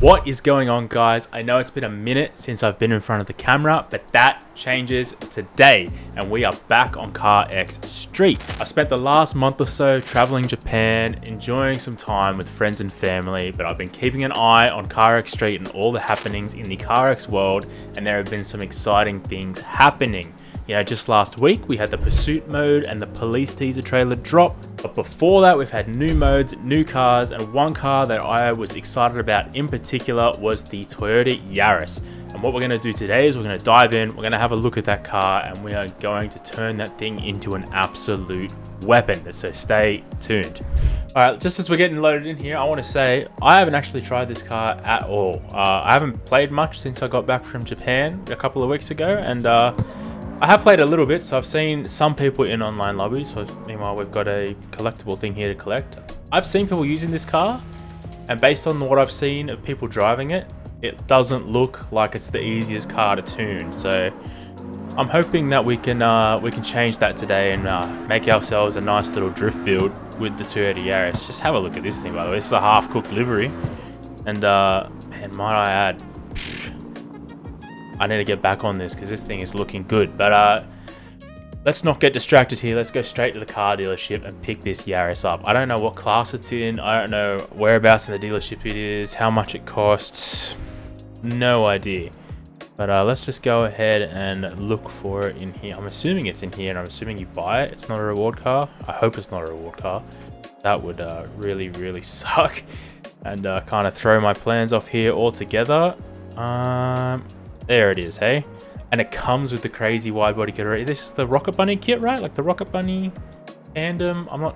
What is going on, guys? I know it's been a minute since I've been in front of the camera, but that changes today and we are back on CarX Street. I spent the last month or so traveling Japan, enjoying some time with friends and family, but I've been keeping an eye on CarX Street and all the happenings in the CarX world, and there have been some exciting things happening. You know, just last week we had the pursuit mode and the police teaser trailer drop, but before that we've had new modes, new cars, and one car that I was excited about in particular was the Toyota Yaris. And what we're going to do today is we're going to dive in, we're going to have a look at that car, and we are going to turn that thing into an absolute weapon, so stay tuned. Alright, just as we're getting loaded in here, I want to say I haven't actually tried this car at all. I haven't played much since I got back from Japan a couple of weeks ago, and I have played a little bit, so I've seen some people in online lobbies. Meanwhile, we've got a collectible thing here to collect. I've seen people using this car, and based on what I've seen of people driving it, it doesn't look like it's the easiest car to tune. So I'm hoping that we can change that today and make ourselves a nice little drift build with the Toyota Yaris. Just have a look at this thing, by the way. This is a half-cooked livery, and might I add, I need to get back on this because this thing is looking good. But let's not get distracted here. Let's go straight to the car dealership and pick this Yaris up. I don't know what class it's in. I don't know whereabouts in the dealership it is, how much it costs. No idea. But let's just go ahead and look for it in here. I'm assuming it's in here, and I'm assuming you buy it. It's not a reward car. I hope it's not a reward car. That would really, really suck and kind of throw my plans off here altogether. There it is, hey? And it comes with the crazy wide body kit already. This is the Rocket Bunny kit, right? Like the Rocket Bunny Tandem. I'm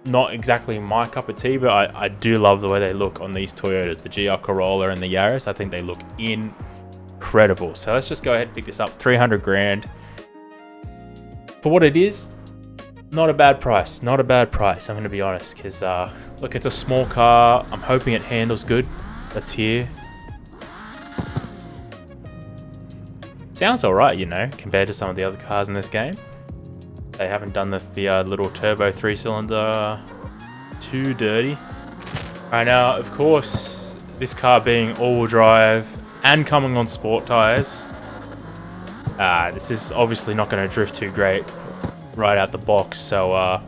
not exactly my cup of tea, but I do love the way they look on these Toyotas, the GR Corolla and the Yaris. I think they look incredible. So let's just go ahead and pick this up. 300 grand. For what it is, not a bad price. Not a bad price, I'm going to be honest. Because, look, it's a small car. I'm hoping it handles good. Let's hear. Sounds alright, you know, compared to some of the other cars in this game. They haven't done the little turbo 3-cylinder too dirty. Right now, of course, this car being all-wheel drive and coming on sport tires, this is obviously not going to drift too great right out the box. So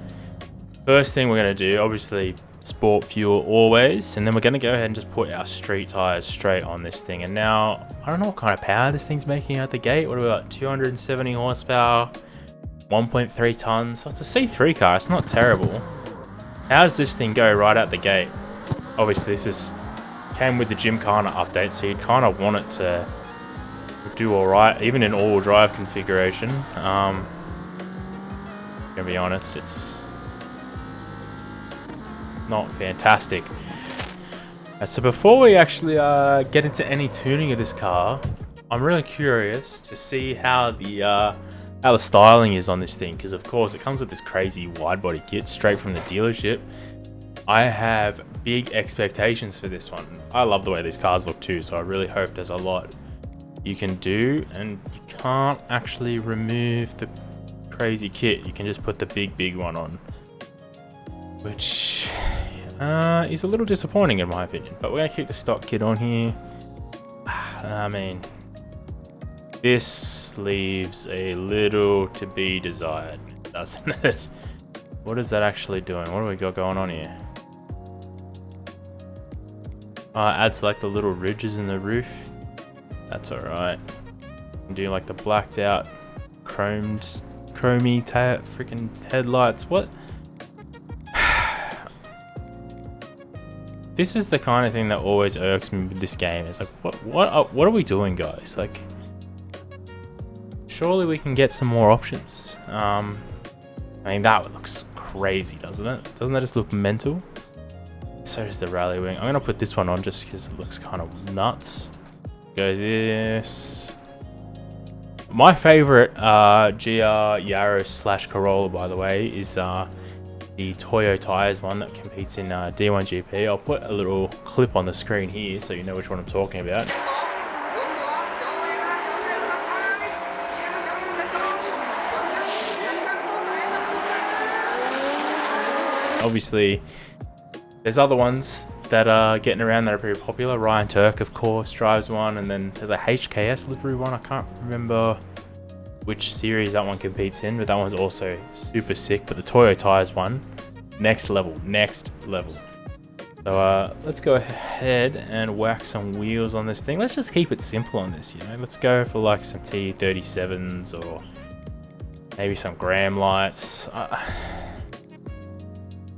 first thing we're going to do, obviously, sport fuel always, and then we're going to go ahead and just put our street tires straight on this thing. And now I don't know what kind of power this thing's making out the gate. What do we got? 270 horsepower, 1.3 tons. So it's a C3 car. It's not terrible. How does this thing go right out the gate? Obviously this came with the Gymkhana update, so you'd kind of want it to do all right, even in all-wheel drive configuration. Gonna be honest, it's not fantastic. So before we actually get into any tuning of this car, I'm really curious to see how the styling is on this thing, because of course it comes with this crazy wide body kit straight from the dealership. I have big expectations for this one. I love the way these cars look too, so I really hope there's a lot you can do, and you can't actually remove the crazy kit. You can just put the big one on, which is a little disappointing in my opinion, but we're gonna keep the stock kit on here. I mean, this leaves a little to be desired, doesn't it? What is that actually doing? What do we got going on here? Adds like the little ridges in the roof. That's alright. Do like the blacked out chromy freaking headlights. What? This is the kind of thing that always irks me with this game. It's like, what are we doing, guys? Like, surely we can get some more options. I mean, that looks crazy, doesn't it? Doesn't that just look mental? So does the rally wing. I'm gonna put this one on just because it looks kind of nuts. Go this. My favorite GR Yaris / Corolla, by the way, is the Toyo Tires one that competes in D1 GP. I'll put a little clip on the screen here so you know which one I'm talking about. Obviously, there's other ones that are getting around that are pretty popular. Ryan Turk, of course, drives one, and then there's a HKS livery one. I can't remember which series that one competes in, but that one's also super sick. But the Toyota Yaris one, next level. So let's go ahead and whack some wheels on this thing. Let's just keep it simple on this, you know. Let's go for like some T37s or maybe some Graham lights.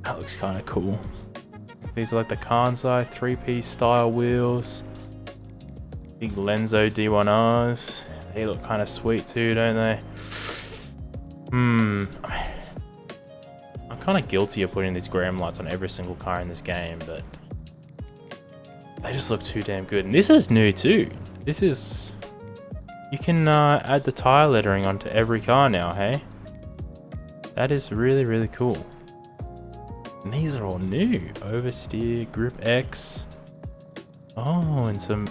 That looks kind of cool. These are like the Kansai 3-piece style wheels. Big Lenzo D1Rs. They look kind of sweet too, don't they? I'm kind of guilty of putting these Graham lights on every single car in this game, but they just look too damn good. And this is new too. This is... You can add the tire lettering onto every car now, hey? That is really, really cool. And these are all new. Oversteer, Group X. Oh, and some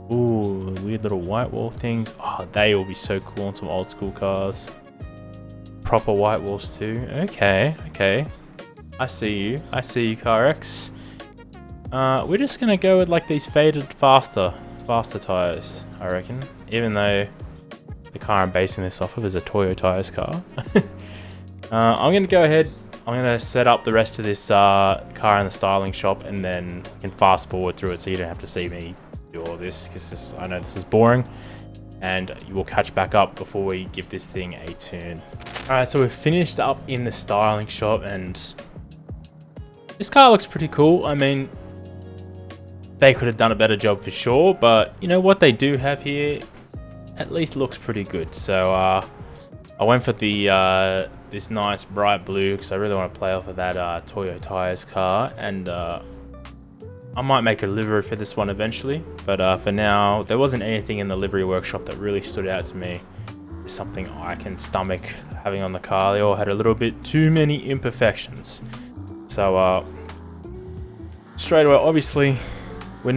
weird little white wall things. Oh, they will be so cool on some old school cars. Proper white walls too. Okay. I see you, CarX. We're just gonna go with like these faded faster tires, I reckon. Even though the car I'm basing this off of is a Toyota Yaris car. I'm gonna go ahead. I'm going to set up the rest of this car in the styling shop, and then you can fast forward through it so you don't have to see me do all this, because I know this is boring, and you will catch back up before we give this thing a tune. Alright, so we've finished up in the styling shop, and this car looks pretty cool. I mean, they could have done a better job for sure, but you know what they do have here at least looks pretty good. So I went for the this nice bright blue because I really want to play off of that Toyota Yaris car, and I might make a livery for this one eventually, but for now there wasn't anything in the livery workshop that really stood out to me as something I can stomach having on the car. They all had a little bit too many imperfections. So straight away, obviously we're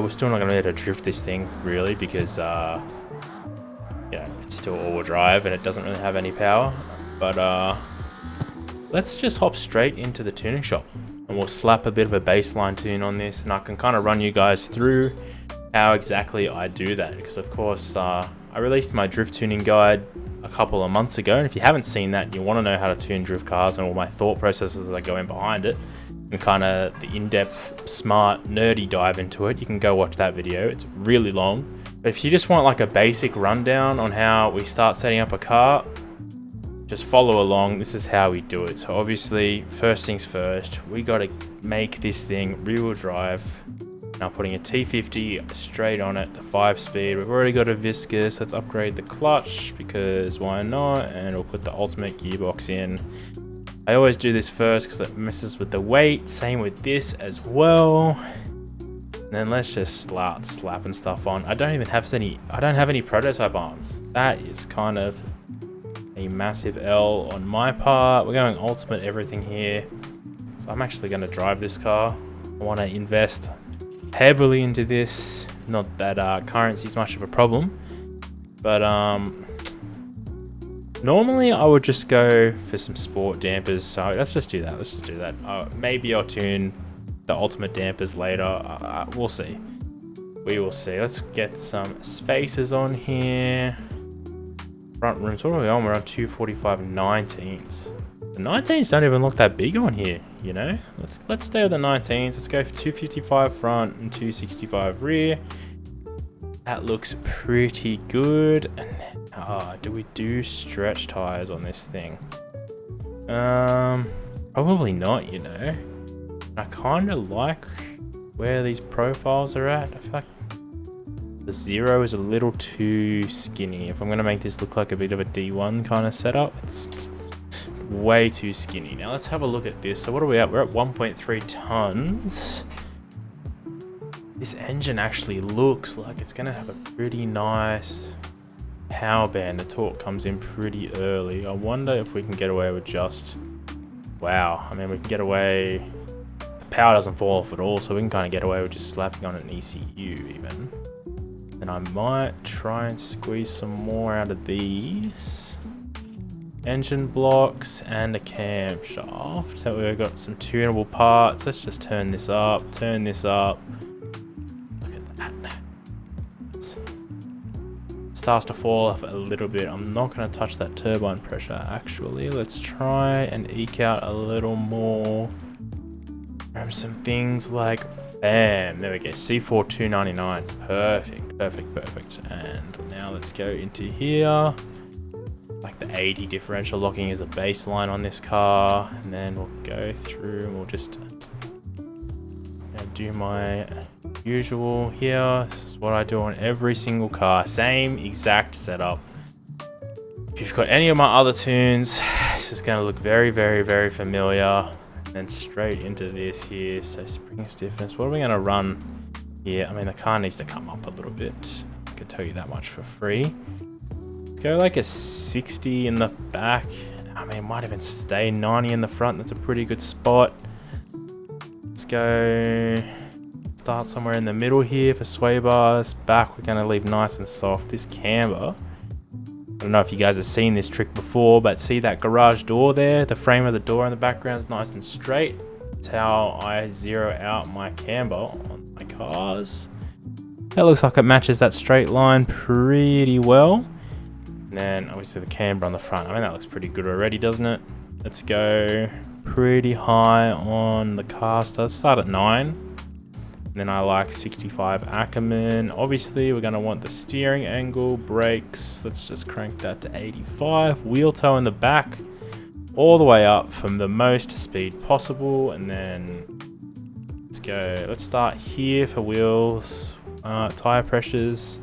still not going to be able to drift this thing really, because you know, it's still all-wheel drive and it doesn't really have any power. But let's just hop straight into the tuning shop, and we'll slap a bit of a baseline tune on this, and I can kind of run you guys through how exactly I do that, because of course I released my drift tuning guide a couple of months ago, and if you haven't seen that and you want to know how to tune drift cars and all my thought processes that go in behind it, and kind of the in-depth, smart, nerdy dive into it, you can go watch that video. It's really long. But if you just want like a basic rundown on how we start setting up a car, just follow along. This is how we do it. So obviously, first things first, we got to make this thing rear-wheel drive. Now putting a T50 straight on it, the 5-speed. We've already got a viscous. Let's upgrade the clutch, because why not? And we'll put the ultimate gearbox in. I always do this first because it messes with the weight. Same with this as well. And then let's just start slapping stuff on. I don't have any prototype arms. That is kind of a massive L on my part. We're going ultimate everything here. So I'm actually going to drive this car. I want to invest heavily into this. Not that currency is much of a problem, but normally I would just go for some sport dampers. So let's just do that. Maybe I'll tune the ultimate dampers later. We'll see. We will see. Let's get some spacers on here. Front rooms, what are we on? We're on 245 19s. The 19s don't even look that big on here, you know? Let's stay with the 19s. Let's go for 255 front and 265 rear. That looks pretty good. And then, do we do stretch tires on this thing? Probably not, you know? I kind of like where these profiles are at. I feel like the 0 is a little too skinny. If I'm going to make this look like a bit of a D1 kind of setup, it's way too skinny. Now let's have a look at this. So what are we at? We're at 1.3 tons. This engine actually looks like it's going to have a pretty nice power band. The torque comes in pretty early. I wonder if we can get away with just... Wow. I mean, we can get away... The power doesn't fall off at all, so we can kind of get away with just slapping on an ECU even. And I might try and squeeze some more out of these. engine blocks and a camshaft. So we've got some tunable parts. Let's just turn this up, turn this up. Look at that. It starts to fall off a little bit. I'm not going to touch that turbine pressure actually. Let's try and eke out a little more. Grab some things like, bam, there we go, C4 299. Perfect, perfect, perfect. And now let's go into here. Like the 80 differential locking is a baseline on this car, and then we'll go through and we'll just do my usual here. This is what I do on every single car, same exact setup. If you've got any of my other tunes, this is going to look very, very, very familiar. And then straight into this here. So spring stiffness, what are we going to run here? I mean, the car needs to come up a little bit, I can tell you that much for free. Go like a 60 in the back. I mean, it might even stay 90 in the front. That's a pretty good spot. Let's go start somewhere in the middle here for sway bars. Back, we're going to leave nice and soft. This camber, I don't know if you guys have seen this trick before, but see that garage door there? The frame of the door in the background is nice and straight. That's how I zero out my camber on my cars. That looks like it matches that straight line pretty well. And then obviously the camber on the front. I mean, that looks pretty good already, doesn't it? Let's go pretty high on the caster. Let's start at 9. And then I like 65 Ackerman. Obviously, we're going to want the steering angle, brakes. Let's just crank that to 85. Wheel toe in the back, all the way up from the most speed possible. And then let's go. Let's start here for wheels, tire pressures.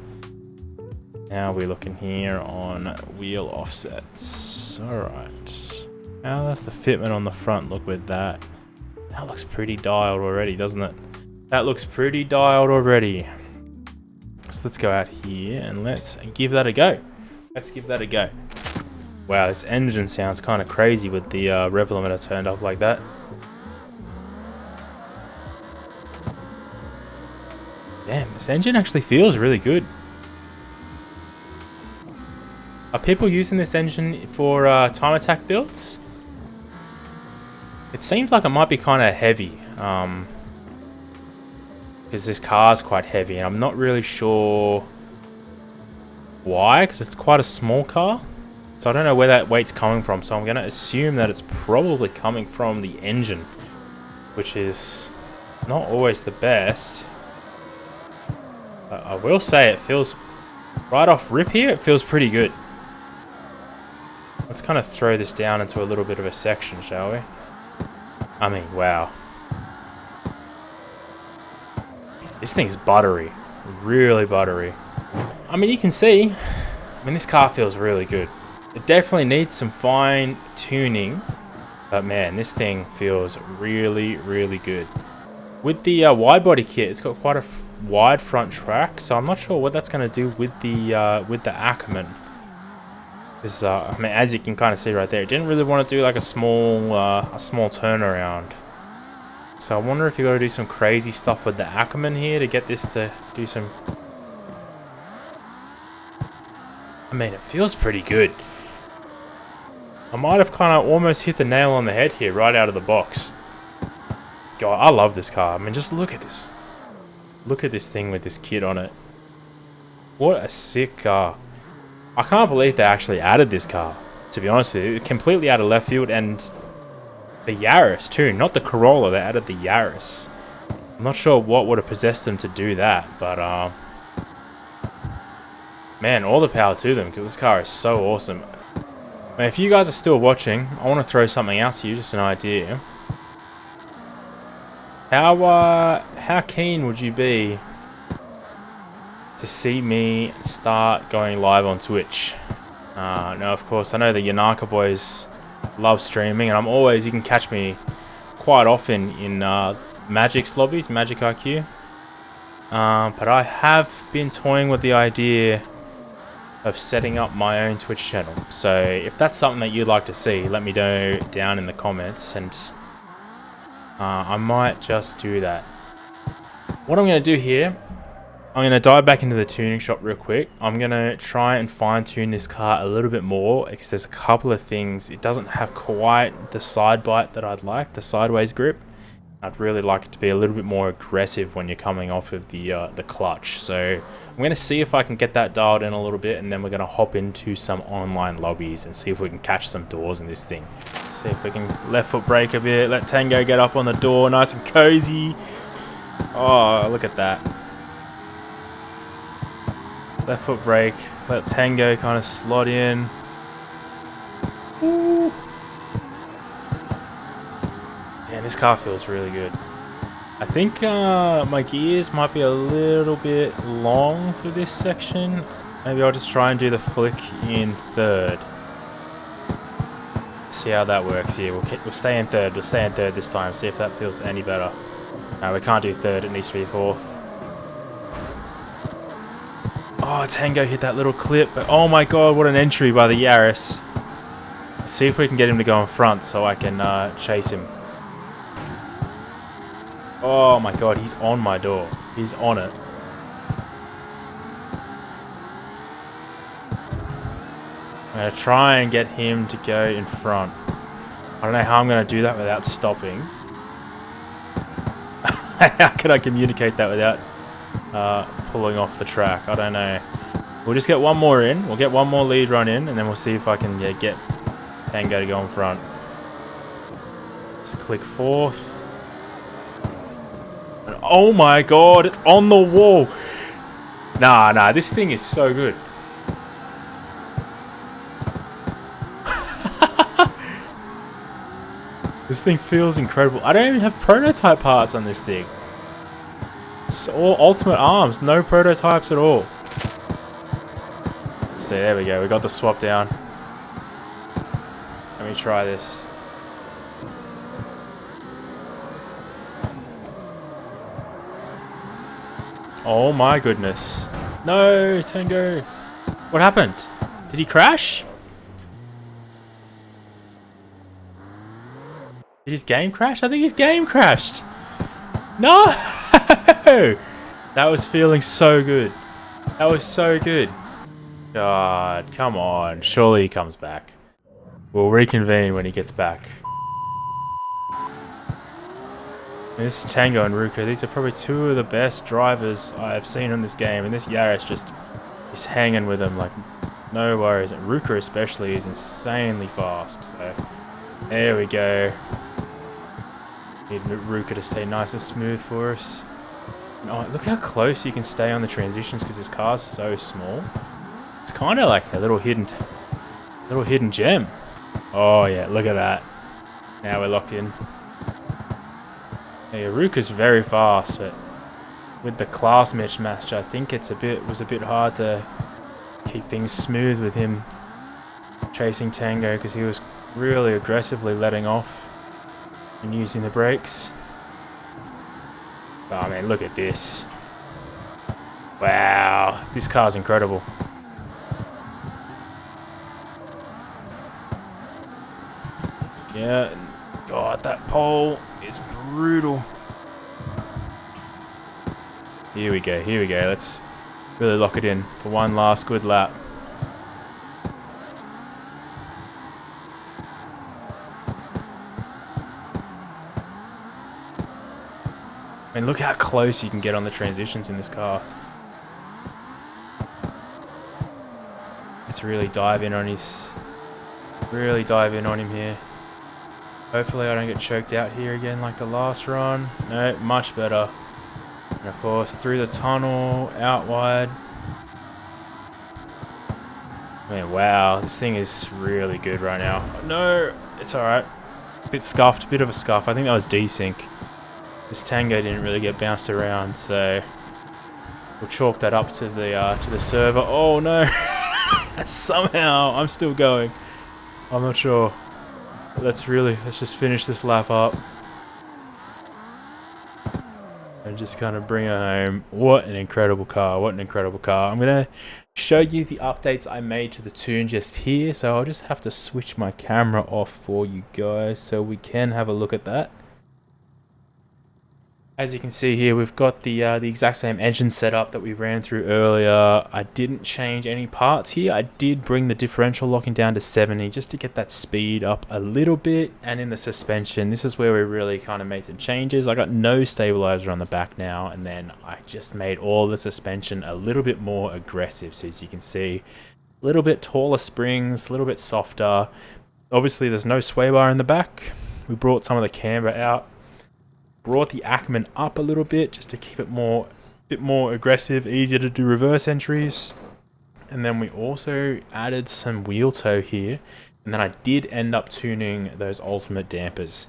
Now we're looking here on wheel offsets. Alright. How does the fitment on the front look with that? That looks pretty dialed already, doesn't it? That looks pretty dialed already. So let's go out here and let's give that a go. Let's give that a go. Wow, this engine sounds kind of crazy with the rev limiter turned up like that. Damn, this engine actually feels really good. Are people using this engine for time attack builds? It seems like it might be kind of heavy, because this car is quite heavy, and I'm not really sure why, because it's quite a small car. So I don't know where that weight's coming from, so I'm going to assume that it's probably coming from the engine, which is not always the best. But I will say it feels, right off rip here, it feels pretty good. Let's kind of throw this down into a little bit of a section, shall we? I mean, wow. This thing's buttery. Really buttery. I mean, you can see, I mean, this car feels really good. It definitely needs some fine tuning, but man, this thing feels really, really good. With the wide body kit, it's got quite a wide front track, so I'm not sure what that's going to do with the Ackerman. Because, I mean, as you can kind of see right there, it didn't really want to do like a small turnaround. So I wonder if you got to do some crazy stuff with the Ackerman here to get this to do some. I mean, it feels pretty good. I might have kind of almost hit the nail on the head here right out of the box. God, I love this car. I mean, just look at this. Look at this thing with this kit on it. What a sick car. I can't believe they actually added this car, to be honest with you. Completely out of left field, and the Yaris too, not the Corolla, they added the Yaris. I'm not sure what would have possessed them to do that, but man, all the power to them, because this car is so awesome. I mean, if you guys are still watching, I want to throw something out to you, just an idea. How keen would you be to see me start going live on Twitch? Now, of course, I know the Yanaka boys love streaming, and I'm always, you can catch me quite often in Magic's lobbies, Magic IQ. But I have been toying with the idea of setting up my own Twitch channel. So if that's something that you'd like to see, let me know down in the comments, and I might just do that. What I'm going to do here I'm going to dive back into the tuning shop real quick. I'm going to try and fine tune this car a little bit more because there's a couple of things. It doesn't have quite the side bite that I'd like, the sideways grip. I'd really like it to be a little bit more aggressive when you're coming off of the clutch. So I'm going to see if I can get that dialed in a little bit, and then we're going to hop into some online lobbies and see if we can catch some doors in this thing. See if we can left foot brake a bit, let Tango get up on the door, nice and cozy. Oh, look at that. Left foot brake, let Tango kind of slot in. Ooh. Damn, this car feels really good. I think my gears might be a little bit long for this section. Maybe I'll just try and do the flick in third. See how that works here. We'll stay in third. We'll stay in third this time. See if that feels any better. No, we can't do third. It needs to be fourth. Oh, Tango hit that little clip. But oh my god, what an entry by the Yaris. Let's see if we can get him to go in front so I can chase him. Oh my god, he's on my door. He's on it. I'm going to try and get him to go in front. I don't know how I'm going to do that without stopping. How can I communicate that without pulling off the track? I don't know. We'll just get one more in. We'll get one more lead run in, and then we'll see if I can get Tango to go in front. Let's click fourth. And oh my god, it's on the wall. Nah, this thing is so good. This thing feels incredible. I don't even have prototype parts on this thing. It's all ultimate arms, no prototypes at all. So there we go, we got the swap down. Let me try this. Oh my goodness. No, Tango. What happened? Did he crash? Did his game crash? I think his game crashed. No! That was feeling so good. That was so good. God, come on. Surely he comes back. We'll reconvene when he gets back. And this is Tango and Ruka. These are probably two of the best drivers I've seen in this game. And this Yaris just is hanging with them like no worries. And Ruka especially is insanely fast. So there we go. Need Ruka to stay nice and smooth for us. Oh, look how close you can stay on the transitions because this car's so small. It's kind of like a little hidden gem. Oh yeah, look at that. Now we're locked in. Yeah, Ruka's very fast, but with the class mismatch, I think it was a bit hard to keep things smooth with him chasing Tango because he was really aggressively letting off and using the brakes. Oh man, look at this. Wow, this car's incredible. Yeah, God, that pole is brutal. Here we go, let's really lock it in for one last good lap. I mean, look how close you can get on the transitions in this car. Let's really dive in on him here. Hopefully I don't get choked out here again like the last run. No, much better. And of course, through the tunnel, out wide. I mean, wow, this thing is really good right now. No, it's alright. Bit scuffed, bit of a scuff. I think that was desync. This Tango didn't really get bounced around, so we'll chalk that up to the server. Oh no! Somehow I'm still going. I'm not sure. But let's just finish this lap up and just kind of bring it home. What an incredible car! What an incredible car! I'm gonna show you the updates I made to the tune just here, so I'll just have to switch my camera off for you guys so we can have a look at that. As you can see here, we've got the exact same engine setup that we ran through earlier. I didn't change any parts here. I did bring the differential locking down to 70 just to get that speed up a little bit. And in the suspension, this is where we really kind of made some changes. I got no stabilizer on the back now, and then I just made all the suspension a little bit more aggressive. So as you can see, a little bit taller springs, a little bit softer. Obviously, there's no sway bar in the back. We brought some of the camber out. Brought the Ackerman up a little bit just to keep it a bit more aggressive, easier to do reverse entries. And then we also added some wheel toe here. And then I did end up tuning those ultimate dampers.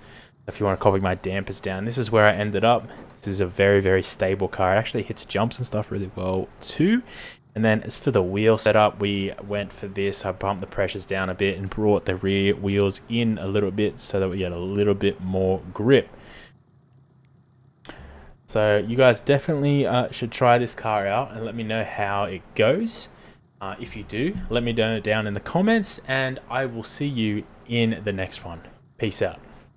If you want to copy my dampers down, this is where I ended up. This is a very, very stable car. It actually hits jumps and stuff really well too. And then as for the wheel setup, we went for this. I bumped the pressures down a bit and brought the rear wheels in a little bit so that we get a little bit more grip. So you guys definitely should try this car out and let me know how it goes. If you do, let me know down in the comments, and I will see you in the next one. Peace out.